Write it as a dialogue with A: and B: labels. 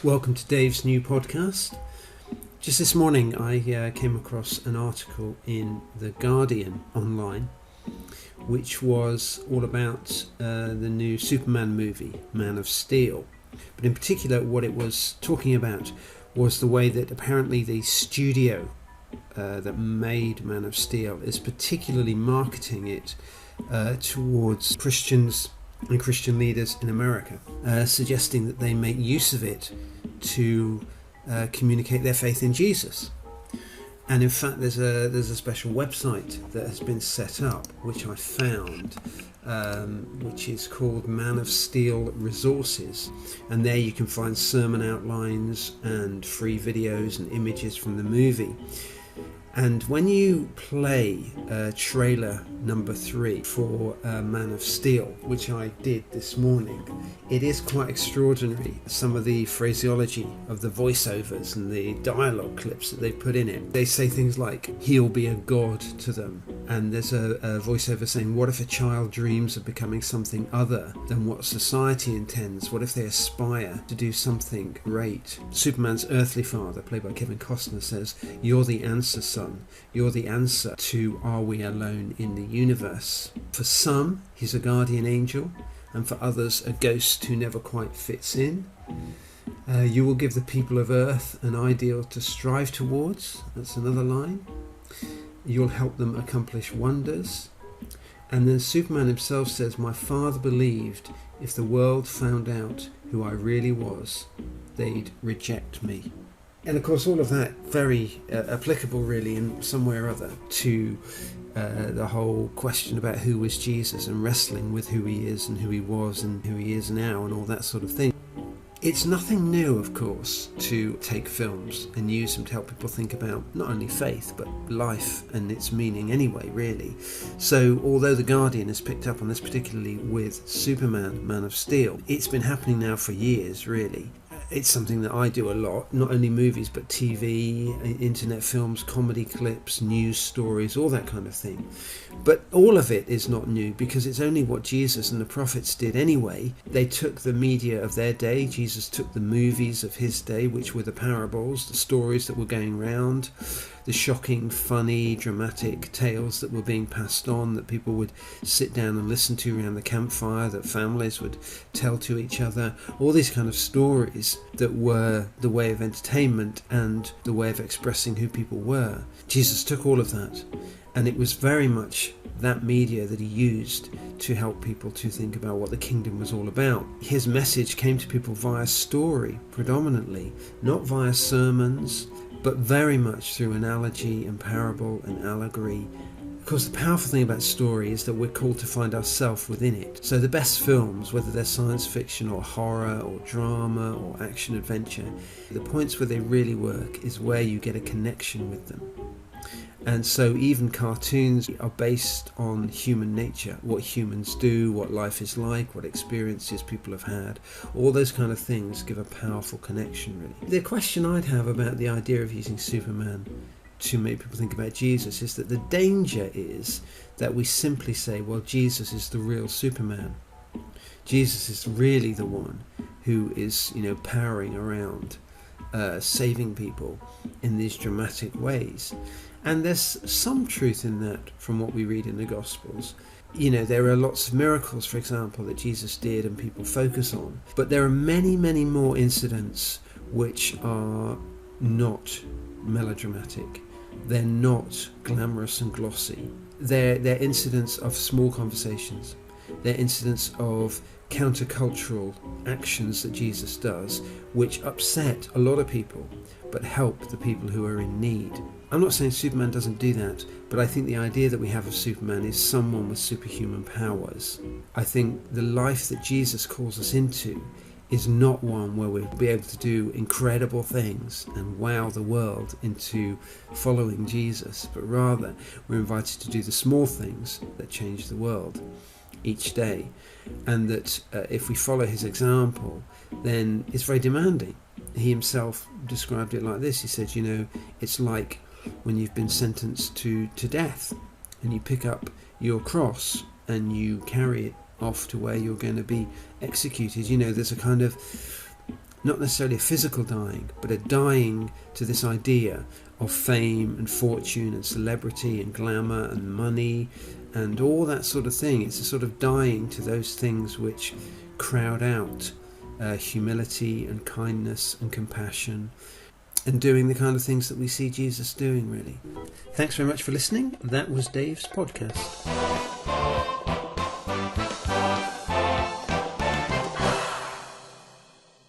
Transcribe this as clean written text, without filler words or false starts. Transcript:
A: Welcome to Dave's new podcast. Just this morning I came across an article in The Guardian online which was all about the new Superman movie, Man of Steel. But in particular what it was talking about was the way that apparently the studio that made Man of Steel is particularly marketing it towards Christians and Christian leaders in America, suggesting that they make use of it to communicate their faith in Jesus. And in fact there's a special website that has been set up, which I found, which is called Man of Steel Resources, and there you can find sermon outlines and free videos and images from the movie. And when you play trailer number 3 for Man of Steel, which I did this morning, it is quite extraordinary, some of the phraseology of the voiceovers and the dialogue clips that they put in it. They say things like, he'll be a god to them. And there's a voiceover saying, what if a child dreams of becoming something other than what society intends? What if they aspire to do something great? Superman's earthly father, played by Kevin Costner, says, you're the answer, son. You're the answer to are we alone in the universe? For some, he's a guardian angel, and for others, a ghost who never quite fits in. You will give the people of Earth an ideal to strive towards. That's another line. You'll help them accomplish wonders. And then Superman himself says, my father believed if the world found out who I really was, they'd reject me. And of course all of that very applicable really in some way or other to the whole question about who was Jesus and wrestling with who he is and who he was and who he is now and all that sort of thing. It's nothing new, of course, to take films and use them to help people think about not only faith but life and its meaning anyway, really. So although The Guardian has picked up on this particularly with Superman, Man of Steel, it's been happening now for years, really. It's something that I do a lot, not only movies but TV, internet films, comedy clips, news stories, all that kind of thing. But all of it is not new because it's only what Jesus and the prophets did anyway. They took the media of their day. Jesus took the movies of his day, which were the parables, the stories that were going round, the shocking, funny, dramatic tales that were being passed on that people would sit down and listen to around the campfire, that families would tell to each other, all these kind of stories that were the way of entertainment and the way of expressing who people were. Jesus took all of that, and it was very much that media that he used to help people to think about what the kingdom was all about. His message came to people via story predominantly, not via sermons, but very much through analogy and parable and allegory. Of course, the powerful thing about story is that we're called to find ourselves within it. So the best films, whether they're science fiction or horror or drama or action adventure, the points where they really work is where you get a connection with them. And so even cartoons are based on human nature, what humans do, what life is like, what experiences people have had. All those kind of things give a powerful connection, really. The question I'd have about the idea of using Superman to make people think about Jesus is that the danger is that we simply say, well, Jesus is the real Superman. Jesus is really the one who is, powering around, saving people in these dramatic ways. And there's some truth in that from what we read in the Gospels. There are lots of miracles, for example, that Jesus did and people focus on. But there are many, many more incidents which are not melodramatic. They're not glamorous and glossy. They're incidents of small conversations. They're incidents of countercultural actions that Jesus does, which upset a lot of people, but help the people who are in need. I'm not saying Superman doesn't do that, but I think the idea that we have of Superman is someone with superhuman powers. I think the life that Jesus calls us into is not one where we'll be able to do incredible things and wow the world into following Jesus, but rather we're invited to do the small things that change the world each day. And that if we follow his example, then it's very demanding. He himself described it like this. He said, it's like when you've been sentenced to death and you pick up your cross and you carry it off to where you're going to be executed. There's a kind of not necessarily a physical dying, but a dying to this idea of fame and fortune and celebrity and glamour and money and all that sort of thing. It's a sort of dying to those things which crowd out humility and kindness and compassion, and doing the kind of things that we see Jesus doing, really. Thanks very much for listening. That was Dave's podcast.